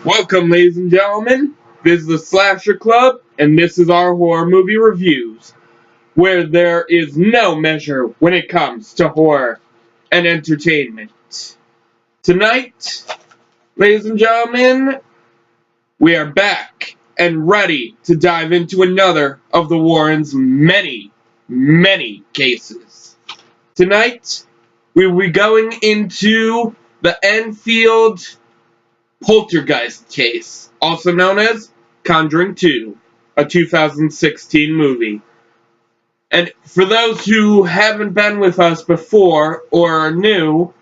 Welcome, ladies and gentlemen. This is the Slasher Club, and this is our horror movie reviews, where there is no measure when it comes to horror and entertainment. Tonight, ladies and gentlemen, we are back and ready to dive into another of the Warrens' many, many cases. Tonight, we will be going into the Enfield Poltergeist case, also known as Conjuring 2, a 2016 movie. And for those who haven't been with us before or are new,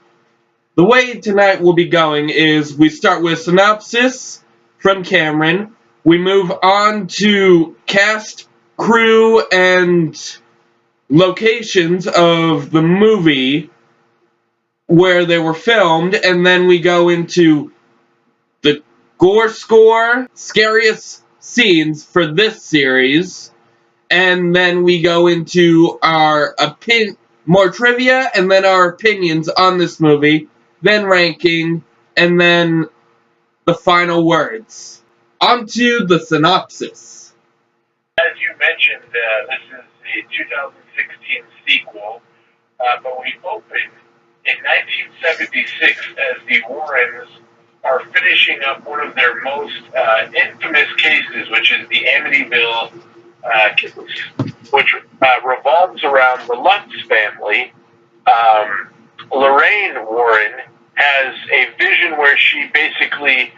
the way tonight will be going is we start with synopsis from Cameron, we move on to cast, crew, and locations of the movie where they were filmed, and then we go into the Gore Score, scariest scenes for this series, and then we go into our more trivia, and then our opinions on this movie, then ranking, and then the final words. On to the synopsis. As you mentioned, this is the 2016 sequel, but we opened in 1976 as the Warrens are finishing up one of their most infamous cases, which is the Amityville case, which revolves around the Lutz family. Lorraine Warren has a vision where she basically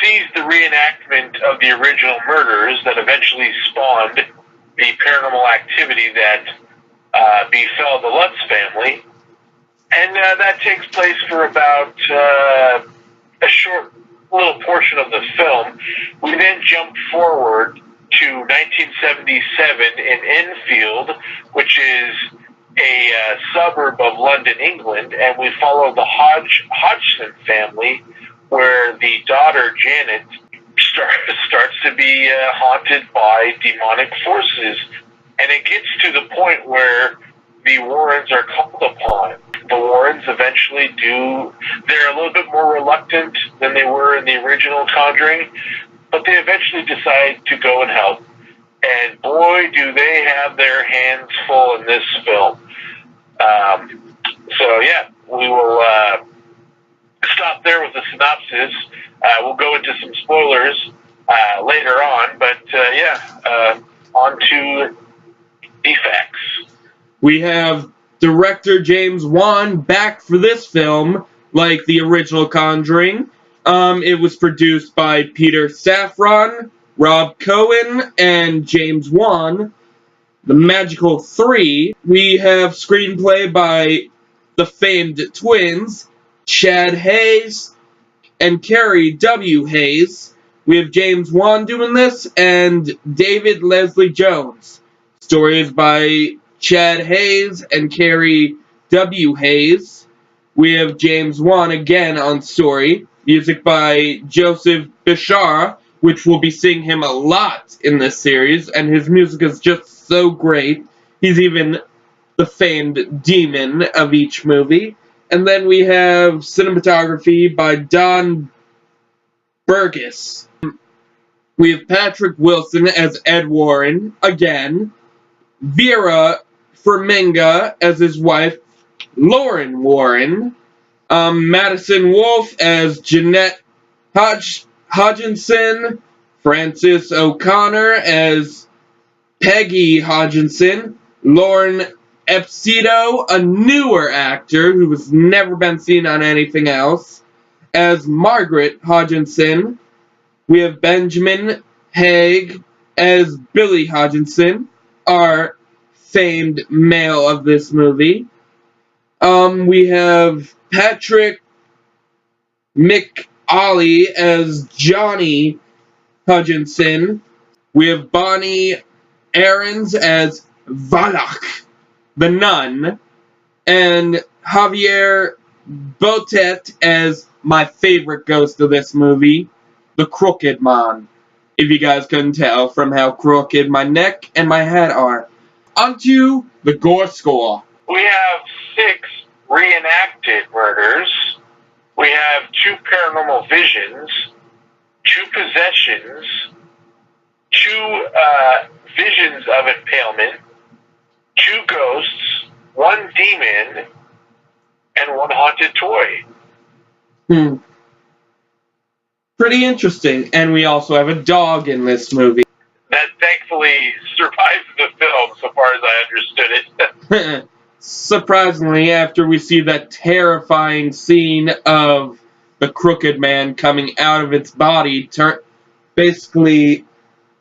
sees the reenactment of the original murders that eventually spawned the paranormal activity that befell the Lutz family. And that takes place for about a short little portion of the film. We then jump forward to 1977 in Enfield, which is a suburb of London, England, and we follow the Hodgson family, where the daughter, Janet, starts to be haunted by demonic forces. And it gets to the point where the Warrens are called upon. The Warrens eventually they're a little bit more reluctant than they were in the original Conjuring, but they eventually decide to go and help. And boy, do they have their hands full in this film. So yeah, we will stop there with the synopsis. We'll go into some spoilers later on, but on to the facts. We have director James Wan back for this film, like the original Conjuring. It was produced by Peter Safran, Rob Cohen, and James Wan. The Magical Three. We have screenplay by the famed twins, Chad Hayes and Carrie W. Hayes. We have James Wan doing this, and David Leslie Jones. Story is by Chad Hayes and Carrie W. Hayes. We have James Wan again on story. Music by Joseph Bishara, which we'll be seeing him a lot in this series, and his music is just so great. He's even the famed demon of each movie. And then we have cinematography by Don Burgess. We have Patrick Wilson as Ed Warren, again. Vera Farmiga as his wife, Lauren Warren. Madison Wolfe as Jeanette Hodgson. Francis O'Connor as Peggy Hodgson. Lauren Epstedo, a newer actor who has never been seen on anything else, as Margaret Hodgson. We have Benjamin Haig as Billy Hodgson, our famed male of this movie. We have Patrick McAuley as Johnny Hodgson. We have Bonnie Aarons as Valak, the nun, and Javier Botet as my favorite ghost of this movie, the Crooked Man, if you guys couldn't tell from how crooked my neck and my head are. Onto the Gore Score. We have 6 reenacted murders. We have 2 paranormal visions, possessions, 2 visions of impalement, 2 ghosts, 1 demon, and 1 haunted toy. Pretty interesting. And we also have a dog in this movie. That thankfully survives the film, so far as I understood it. Surprisingly, after we see that terrifying scene of the crooked man coming out of its body, basically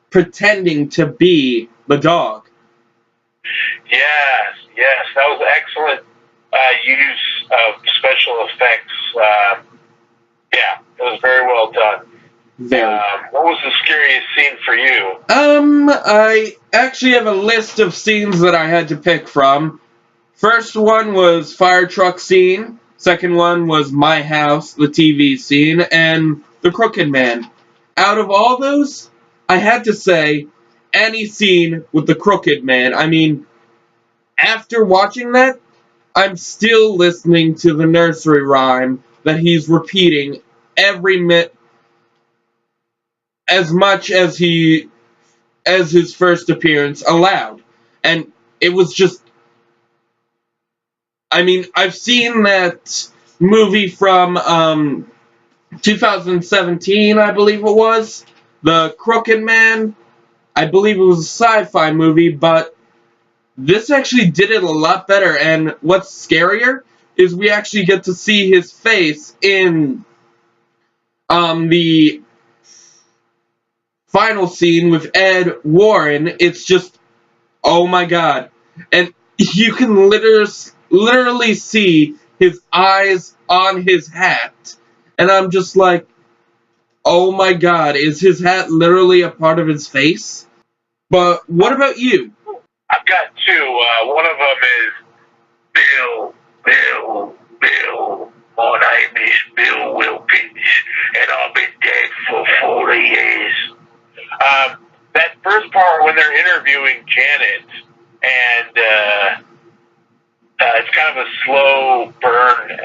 pretending to be the dog. Yes, that was excellent use of special effects. Yeah, it was very well done. What was the scariest scene for you? I actually have a list of scenes that I had to pick from. First one was fire truck scene. Second one was my house, the TV scene, and the crooked man. Out of all those, I had to say any scene with the crooked man. I mean, after watching that, I'm still listening to the nursery rhyme that he's repeating every minute as much as his first appearance allowed. And it was just, I mean, I've seen that movie from 2017, I believe it was, The Crooked Man. I believe it was a sci-fi movie, but this actually did it a lot better. And what's scarier is we actually get to see his face in the final scene with Ed Warren. It's just, oh my god. And you can literally see his eyes on his hat. And I'm just like, oh my god, is his hat literally a part of his face? But what about you? I've got 2. One of them is Bill. My name is Bill Wilkins, and I've been dead for 40 years. That first part when they're interviewing Janet, and it's kind of a slow burn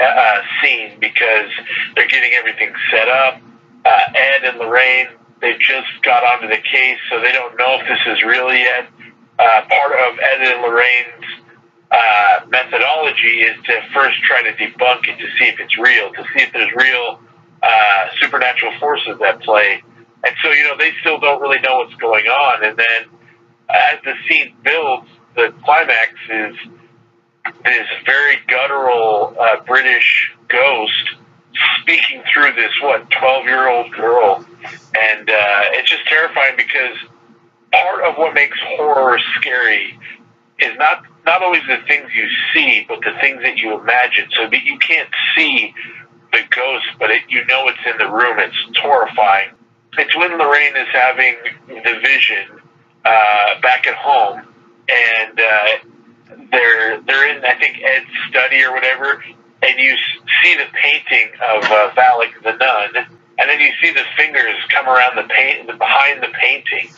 scene because they're getting everything set up. Ed and Lorraine, they just got onto the case, so they don't know if this is real yet. Part of Ed and Lorraine's methodology is to first try to debunk it to see if it's real, to see if there's real supernatural forces at play. And so, they still don't really know what's going on. And then as the scene builds, the climax is this very guttural British ghost speaking through this 12-year-old girl, and it's just terrifying because part of what makes horror scary is not always the things you see, but the things that you imagine. So that you can't see the ghost, but it's in the room. It's horrifying. It's when Lorraine is having the vision back at home, and they're in, I think, Ed's study or whatever, and you see the painting of Valak the nun, and then you see the fingers come around behind the painting.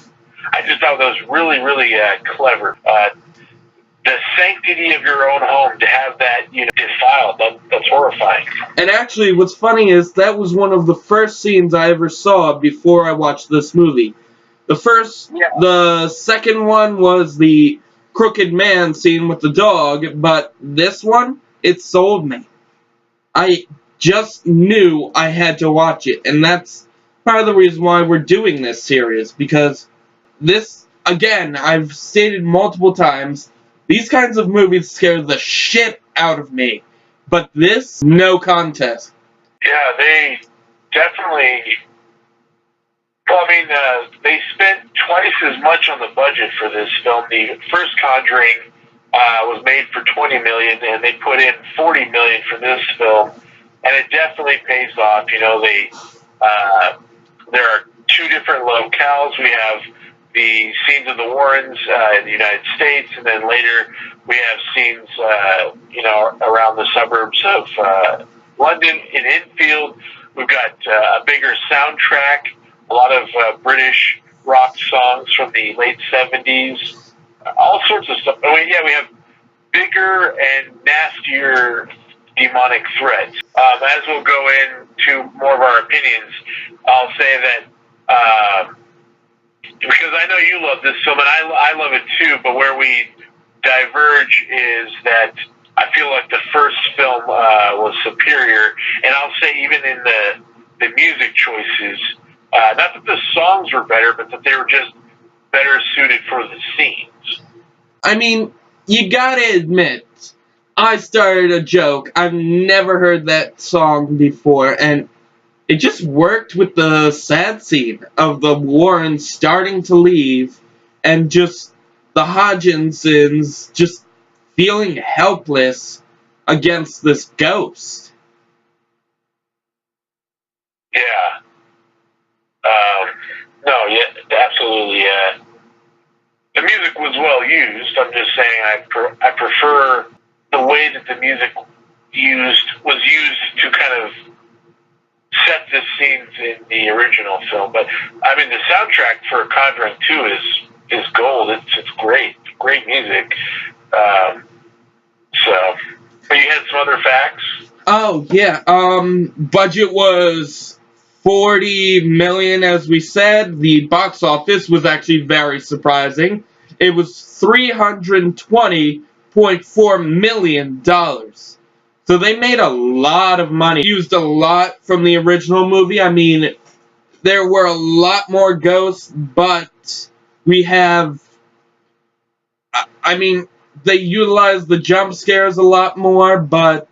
I just thought that was really, really clever. The sanctity of your own home, to have that defiled, that's horrifying. And actually, what's funny is that was one of the first scenes I ever saw before I watched this movie. The second one was the crooked man scene with the dog, but this one, it sold me. I just knew I had to watch it, and that's part of the reason why we're doing this series, because this, again, I've stated multiple times, these kinds of movies scare the shit out of me, but this, no contest. Yeah, they definitely... Well, I mean, they spent twice as much on the budget for this film. The first Conjuring was made for $20 million, and they put in $40 million for this film, and it definitely pays off. There are 2 different locales. We have the scenes of the Warrens in the United States, and then later we have scenes, around the suburbs of London in Enfield. We've got a bigger soundtrack, a lot of British rock songs from the late 70s, all sorts of stuff. I mean, yeah, we have bigger and nastier demonic threats. As we'll go into more of our opinions, I'll say that because I know you love this film, and I love it too, but where we diverge is that I feel like the first film was superior, and I'll say even in the music choices, not that the songs were better, but that they were just better suited for the scenes. I mean, you gotta admit, I started a joke. I've never heard that song before, and it just worked with the sad scene of the Warrens starting to leave, and just the Hodginsons just feeling helpless against this ghost. Yeah. No, yeah, absolutely. The music was well used. I'm just saying I prefer the way that the music was used to kind of set the scenes in the original film. But I mean, the soundtrack for Conjuring 2 is gold. It's great, great music. But you had some other facts. Oh yeah, budget was 40 million, as we said. The box office was actually very surprising. It was $320.4 million. So they made a lot of money. Used a lot from the original movie. I mean, there were a lot more ghosts, but we have... I mean, they utilized the jump scares a lot more, but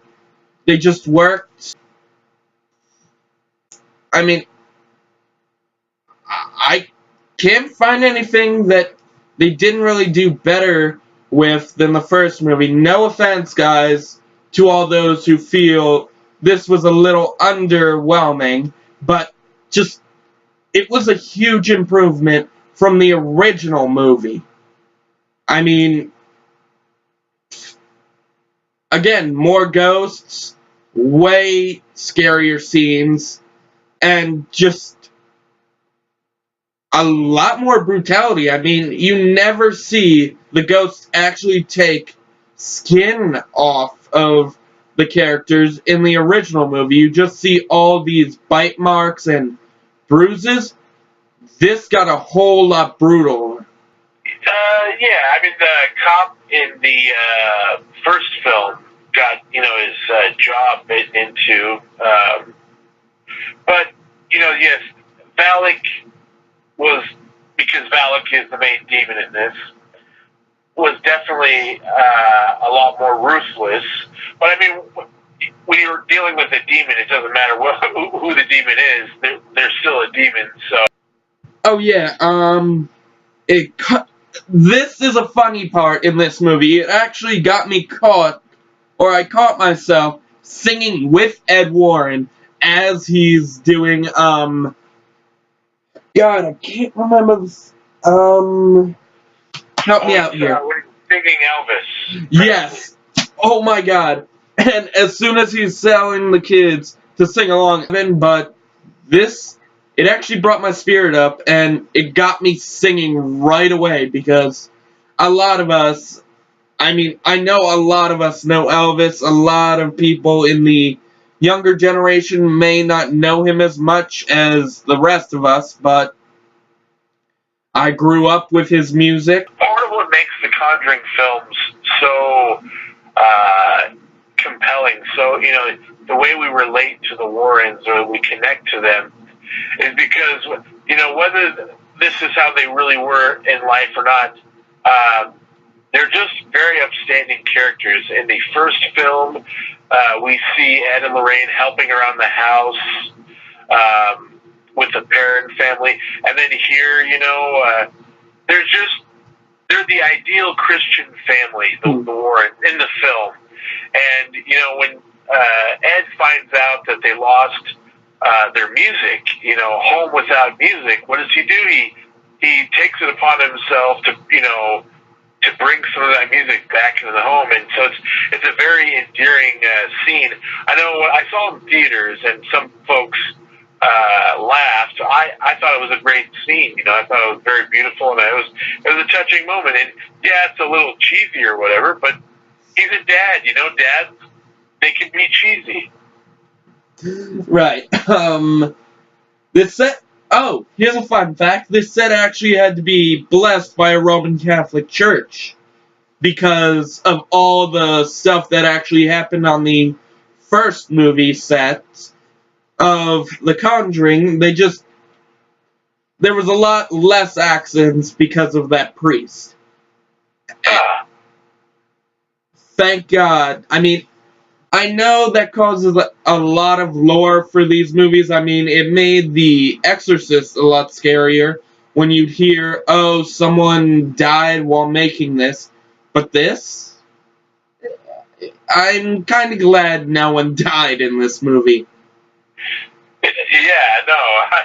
they just worked. I mean, I can't find anything that they didn't really do better with than the first movie. No offense, guys, to all those who feel this was a little underwhelming, but just, it was a huge improvement from the original movie. I mean, again, more ghosts, way scarier scenes, and just a lot more brutality. I mean, you never see the ghosts actually take skin off of the characters in the original movie. You just see all these bite marks and bruises. This got a whole lot brutal. Yeah, I mean, the cop in the first film got, his jaw bitten into. But, yes, Valak was, because Valak is the main demon in this, was definitely a lot more ruthless. But, I mean, when you're dealing with a demon, it doesn't matter who the demon is. They're still a demon, so... Oh yeah, this is a funny part in this movie. It actually got me caught, or I caught myself singing with Ed Warren as he's doing, God, I can't remember this, help me out here. When he's singing Elvis. Yes. Oh my god. And as soon as he's telling the kids to sing along, but this, it actually brought my spirit up, and it got me singing right away, because a lot of us, I mean, I know a lot of us know Elvis. A lot of people in the younger generation may not know him as much as the rest of us, but I grew up with his music. Part of what makes the Conjuring films so compelling, so, the way we relate to the Warrens or we connect to them is because, whether this is how they really were in life or not, they're just very upstanding characters. In the first film, we see Ed and Lorraine helping around the house with the Perrin family. And then here, they're the ideal Christian family, the Warrens, in the film. And, when Ed finds out that they lost their music, home without music, what does he do? He takes it upon himself to bring some of that music back into the home, and so it's a very endearing scene. I know I saw it in theaters, and some folks laughed. I thought it was a great scene. I thought it was very beautiful, and it was a touching moment. And yeah, it's a little cheesy or whatever, but he's a dad. Dads, they can be cheesy. Right. This set, Oh, here's a fun fact. This set actually had to be blessed by a Roman Catholic church because of all the stuff that actually happened on the first movie set of The Conjuring. There was a lot less accidents because of that priest. Thank God. I mean, I know that causes a lot of lore for these movies. I mean, it made The Exorcist a lot scarier when you'd hear, oh, someone died while making this. But this? I'm kind of glad no one died in this movie. Yeah, no, I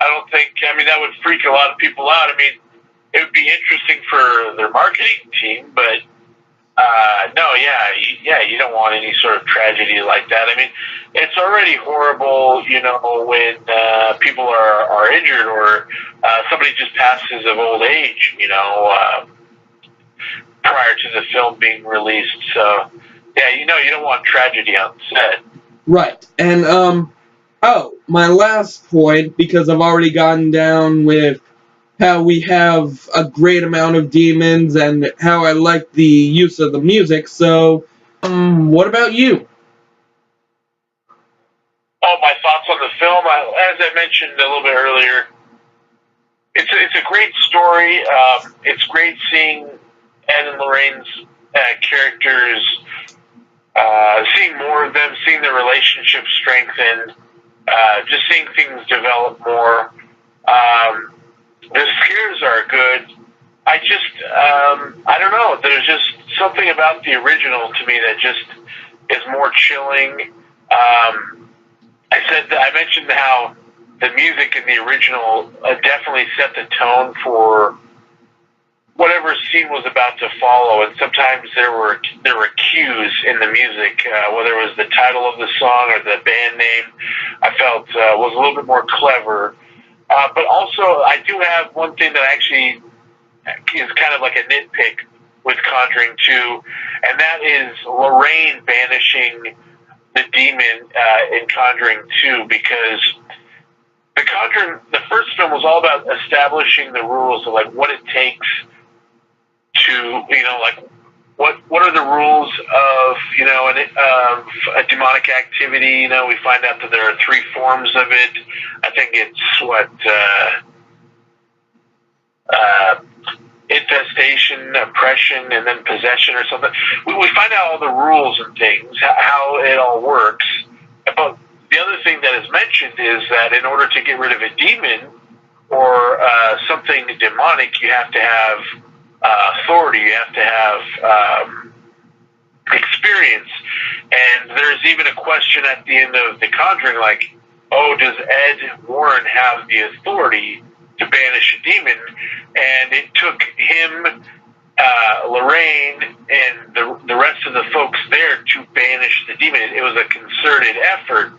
don't think. I mean, that would freak a lot of people out. I mean, it would be interesting for their marketing team, but no, yeah, you don't want any sort of tragedy like that. I mean, it's already horrible, when people are injured or somebody just passes of old age, prior to the film being released. So, yeah, you don't want tragedy on set. Right. And, oh, my last point, because I've already gotten down with how we have a great amount of demons and how I like the use of the music, so, what about you? Oh, my thoughts on the film, as I mentioned a little bit earlier, it's a great story. It's great seeing Ed and Lorraine's characters, seeing more of them, seeing their relationship strengthen, just seeing things develop more. The scares are good. I don't know. There's just something about the original to me that just is more chilling. I mentioned how the music in the original definitely set the tone for whatever scene was about to follow, and sometimes there were cues in the music, whether it was the title of the song or the band name. I felt was a little bit more clever. But also, I do have one thing that actually is kind of like a nitpick with Conjuring 2, and that is Lorraine banishing the demon in Conjuring 2, because the first film was all about establishing the rules of like what it takes to, like what are the rules of, a demonic activity. We find out that there are 3 forms of it. I think it's infestation, oppression, and then possession or something. We find out all the rules and things, how it all works. But the other thing that is mentioned is that in order to get rid of a demon or something demonic, you have to have authority, you have to have experience. And there's even a question at the end of The Conjuring, like, oh, does Ed Warren have the authority to banish a demon? And it took him, Lorraine, and the rest of the folks there to banish the demon. It was a concerted effort.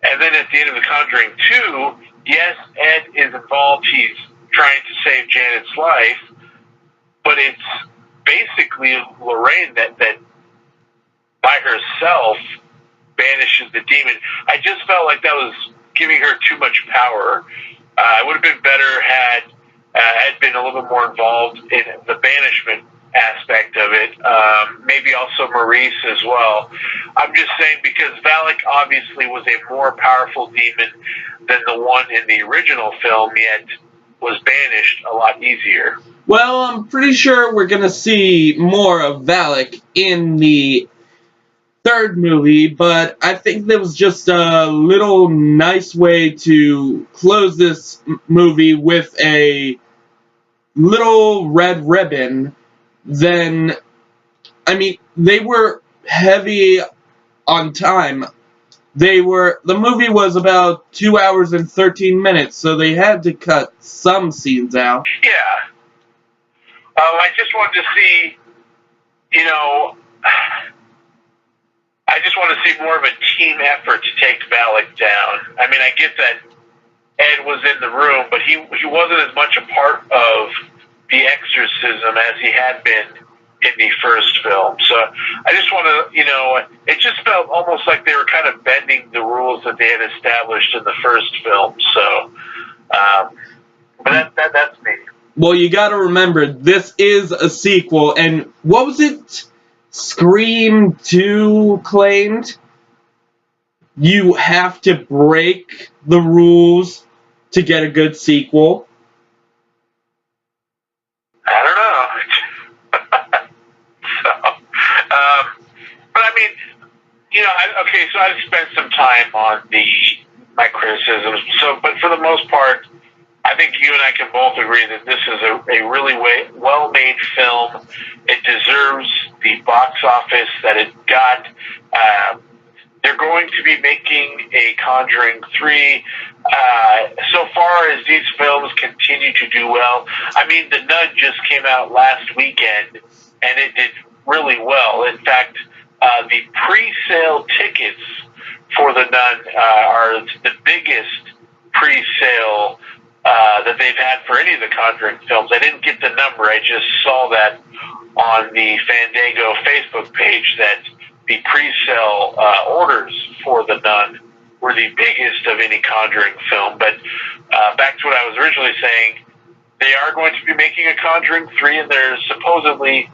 And then at the end of The Conjuring 2, yes, Ed is involved. He's trying to save Janet's life, but it's basically Lorraine that by herself banishes the demon. I just felt like that was giving her too much power. It would have been better had Ed been a little bit more involved in the banishment aspect of it. Maybe also Maurice as well. I'm just saying because Valak obviously was a more powerful demon than the one in the original film, yet was banished a lot easier. Well, I'm pretty sure we're gonna see more of Valak in the third movie, but I think that was just a little nice way to close this movie with a little red ribbon. Then, I mean, they were heavy on time. The movie was about 2 hours and 13 minutes, so they had to cut some scenes out. Yeah. I just wanted to see, I just want to see more of a team effort to take Valak down. I mean, I get that Ed was in the room, but he wasn't as much a part of the exorcism as he had been in the first film. So I just want to, it just felt almost like they were kind of bending the rules that they had established in the first film. So But that's me. Well, you gotta remember, this is a sequel, and what was it Scream 2 claimed? You have to break the rules to get a good sequel. I don't know. But I mean, okay, so I've spent some time on my criticisms. So, but for the most part, I think you and I can both agree that this is a really well-made film. It deserves the box office that it got. They're going to be making a Conjuring 3. So far as these films continue to do well, I mean, The Nun just came out last weekend, and it did really well. In fact, the pre-sale tickets for The Nun are the biggest pre-sale that they've had for any of the Conjuring films. I didn't get the number. I just saw that on the Fandango Facebook page that the pre-sale orders for The Nun were the biggest of any Conjuring film. But back to what I was originally saying, they are going to be making a Conjuring 3, and they're supposedly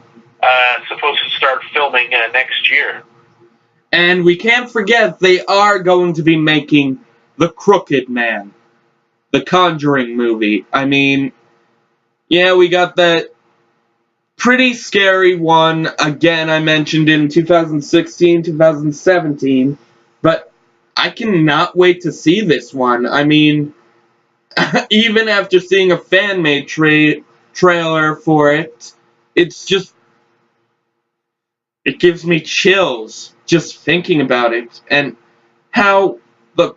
supposed to start filming next year. And we can't forget, they are going to be making The Crooked Man, the Conjuring movie. I mean, yeah, we got that pretty scary one, again, I mentioned in 2016, 2017, but I cannot wait to see this one. I mean, even after seeing a fan-made trailer for it, it's just, it gives me chills just thinking about it, and how the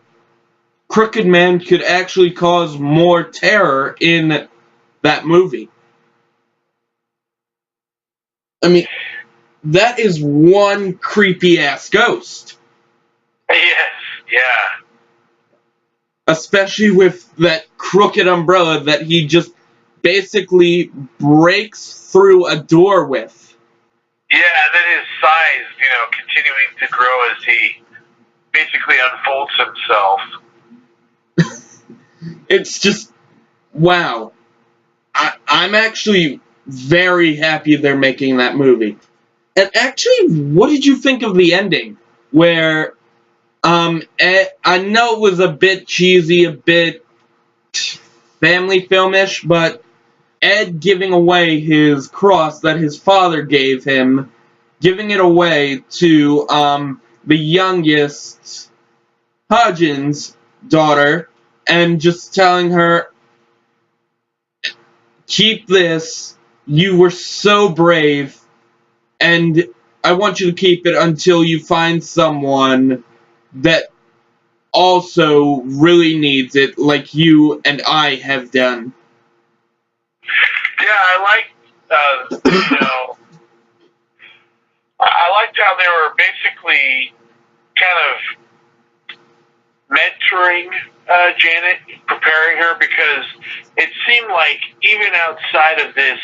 Crooked Man could actually cause more terror in that movie. I mean, that is one creepy-ass ghost. Yes, yeah. Especially with that crooked umbrella that he just basically breaks through a door with. Yeah, and then his size, continuing to grow as he basically unfolds himself. It's just, wow. I'm actually very happy they're making that movie. And actually, what did you think of the ending? Where, I know it was a bit cheesy, a bit family filmish, but Ed giving away his cross that his father gave him, giving it away to the youngest Hodgins' daughter, and just telling her, keep this, you were so brave, and I want you to keep it until you find someone that also really needs it, like you and I have done. Yeah, I liked how they were basically kind of mentoring Janet, preparing her, because it seemed like even outside of this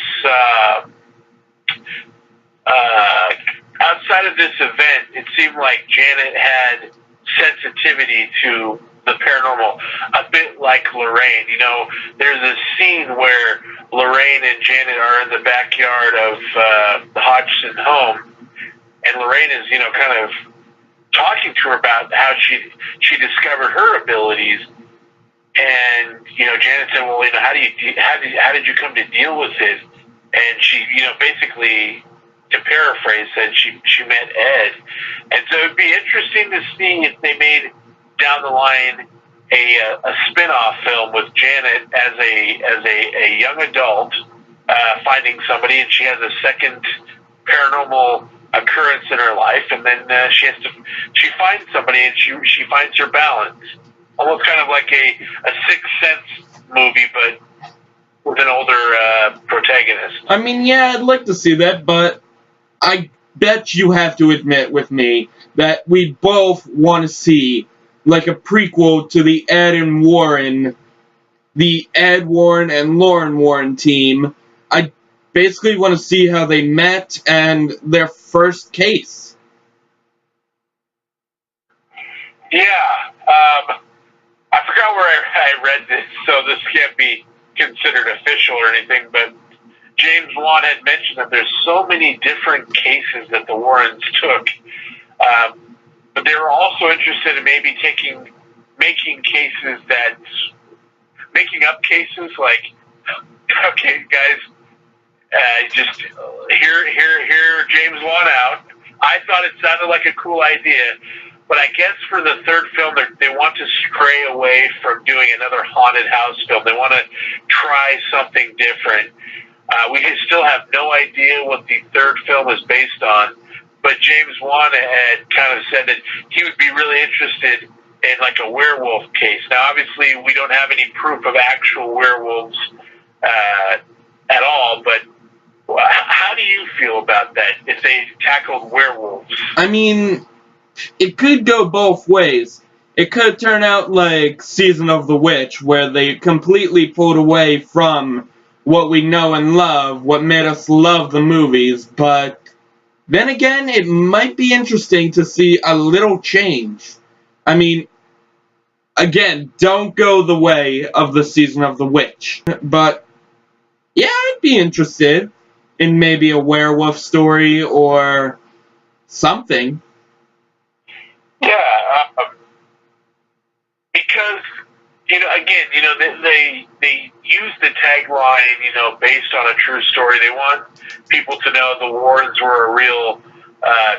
event, it seemed like Janet had sensitivity to the paranormal, a bit like Lorraine. There's a scene where Lorraine and Janet are in the backyard of the Hodgson home, and Lorraine is, kind of talking to her about how she discovered her abilities, and Janet said, "Well, how did you come to deal with it?" And she, basically, to paraphrase, said she met Ed. And so it'd be interesting to see if they made down the line a spin-off film with Janet as a young adult finding somebody, and she has a second paranormal occurrence in her life, and then she finds somebody, and she finds her balance, almost kind of like a Sixth Sense movie, but with an older protagonist. I mean, yeah, I'd like to see that, but I bet you have to admit with me that we both want to see like a prequel to the Ed and Warren and Lauren Warren team. I basically want to see how they met and their first case. Yeah, I forgot where I read this, so this can't be considered official or anything, but James Wan had mentioned that there's so many different cases that the Warrens took, but they were also interested in maybe making up cases like, okay, guys, just hear James Wan out. I thought it sounded like a cool idea, but I guess for the third film, they want to stray away from doing another haunted house film. They want to try something different. We still have no idea what the third film is based on, but James Wan had kind of said that he would be really interested in like a werewolf case. Now, obviously, we don't have any proof of actual werewolves at all, but how do you feel about that if they tackled werewolves? I mean, it could go both ways. It could turn out like Season of the Witch, where they completely pulled away from what we know and love, what made us love the movies, but then again, it might be interesting to see a little change. I mean, again, don't go the way of the Season of the Witch, but yeah, I'd be interested in maybe a werewolf story or something. Yeah, because again, they use the tagline, based on a true story. They want people to know the Warrens were a real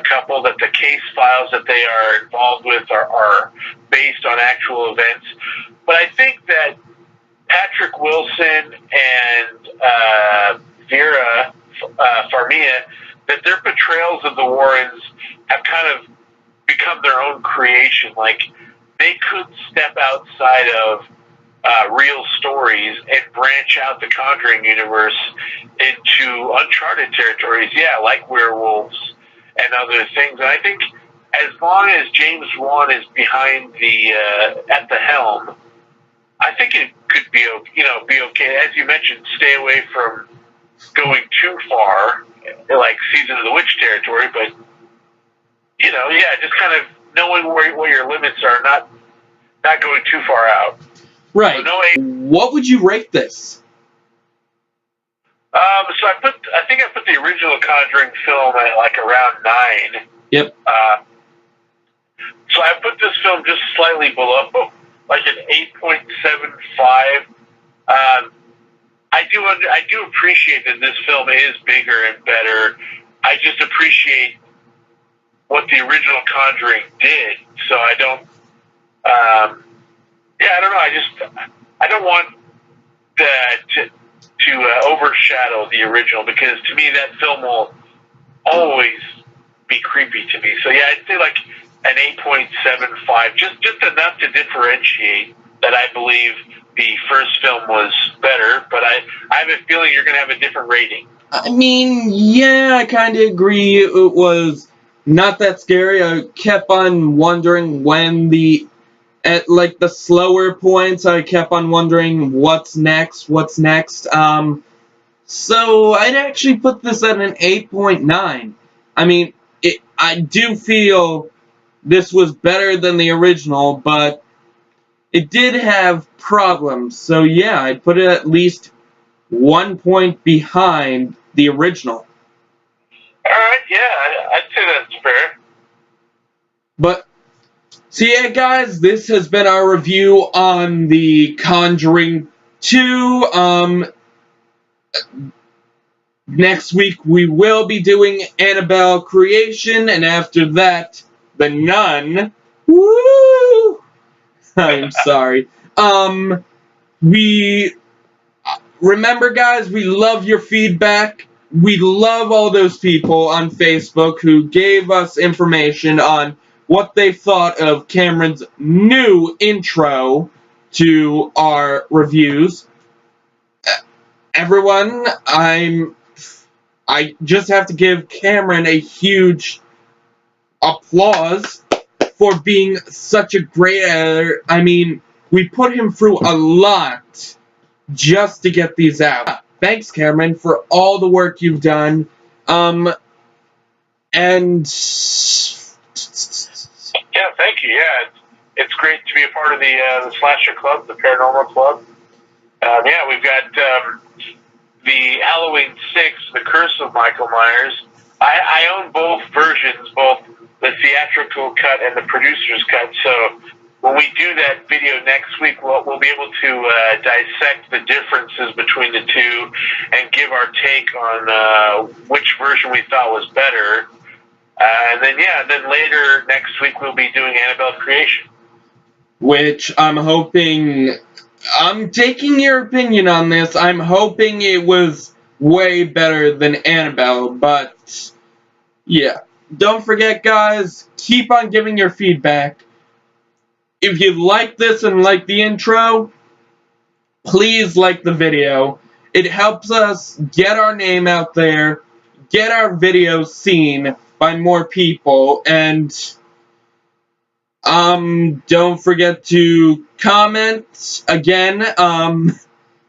couple, that the case files that they are involved with are based on actual events. But I think that Patrick Wilson and Vera Farmiga, that their portrayals of the Warrens have kind of become their own creation. Like, they could step outside of real stories and branch out the Conjuring universe into uncharted territories, like werewolves and other things. And I think as long as James Wan is behind at the helm, I think it could be okay. As you mentioned, stay away from going too far, like Season of the Witch territory, but just kind of knowing where your limits are, not going too far out. Right. So what would you rate this? So I think I put the original Conjuring film at like around 9. Yep. So I put this film just slightly below, like an 8.75. I do appreciate that this film is bigger and better. I just appreciate what the original Conjuring did. So I don't. I don't know. I don't want to overshadow the original, because to me that film will always be creepy to me. So I'd say like an 8.75, just enough to differentiate that I believe the first film was better, but I have a feeling you're going to have a different rating. I mean, yeah, I kind of agree. It was not that scary. I kept on wondering at like the slower points, I kept on wondering what's next. So I'd actually put this at an 8.9. I mean, I do feel this was better than the original, but it did have problems. So yeah, I'd put it at least 1 point behind the original. Alright, yeah, I'd say that's fair. But, so yeah, guys, this has been our review on the Conjuring 2. Next week we will be doing Annabelle Creation, and after that, The Nun. Woo! I'm sorry. Remember, guys, we love your feedback. We love all those people on Facebook who gave us information on what they thought of Cameron's new intro to our reviews. Everyone, I just have to give Cameron a huge applause for being such a great editor. I mean, we put him through a lot just to get these out. Thanks, Cameron, for all the work you've done. And yeah, thank you. Yeah, it's great to be a part of the Slasher Club, the Paranormal Club. Yeah, we've got the Halloween 6, The Curse of Michael Myers. I own both versions, both the theatrical cut and the producer's cut, so when we do that video next week, we'll be able to dissect the differences between the two and give our take on which version we thought was better. And then later next week we'll be doing Annabelle Creation. Which I'm hoping... I'm taking your opinion on this. I'm hoping it was way better than Annabelle, but... yeah. Don't forget, guys, keep on giving your feedback. If you like this and like the intro, please like the video. It helps us get our name out there, get our videos seen by more people, and don't forget to comment. Again,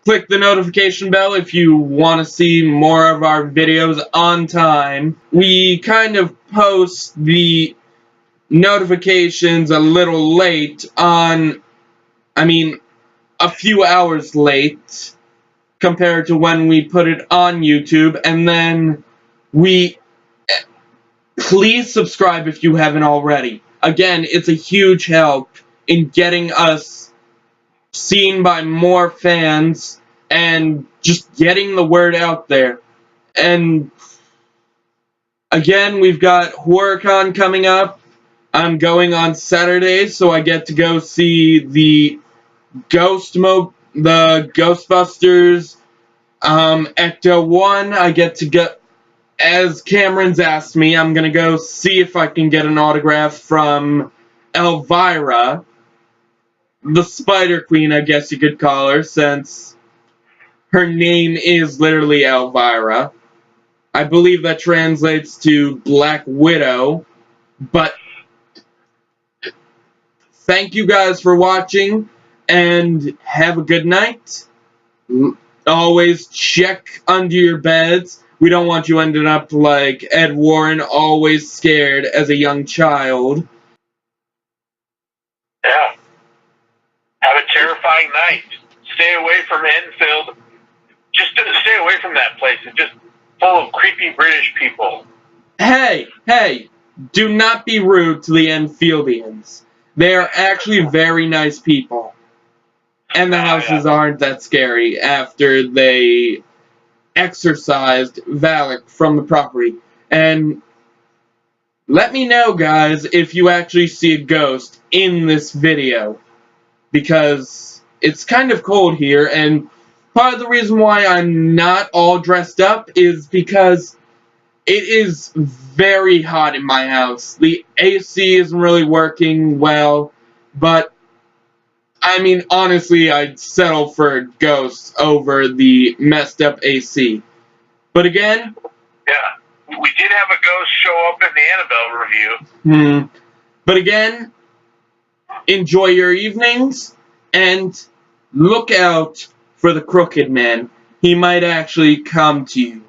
click the notification bell if you want to see more of our videos on time. We kind of post the notifications a little late on, a few hours late compared to when we put it on YouTube, and then please subscribe if you haven't already. Again, it's a huge help in getting us seen by more fans and just getting the word out there. And again, we've got HorrorCon coming up. I'm going on Saturday, so I get to go see the Ghostbusters Ecto 1. I get to go, as Cameron's asked me, I'm gonna go see if I can get an autograph from Elvira, the Spider Queen, I guess you could call her, since her name is literally Elvira. I believe that translates to Black Widow, but thank you guys for watching, and have a good night. Always check under your beds. We don't want you ending up like Ed Warren, always scared as a young child. Yeah. Have a terrifying night. Stay away from Enfield. Just stay away from that place. It's just full of creepy British people. Hey, do not be rude to the Enfieldians. They are actually very nice people. And the houses aren't that scary after they exorcised Valak from the property. And let me know, guys, if you actually see a ghost in this video, because it's kind of cold here, and part of the reason why I'm not all dressed up is because it is very hot in my house. The AC isn't really working well, but honestly, I'd settle for ghosts over the messed up AC. But again... yeah, we did have a ghost show up in the Annabelle review. But again, enjoy your evenings, and look out for the Crooked Man. He might actually come to you.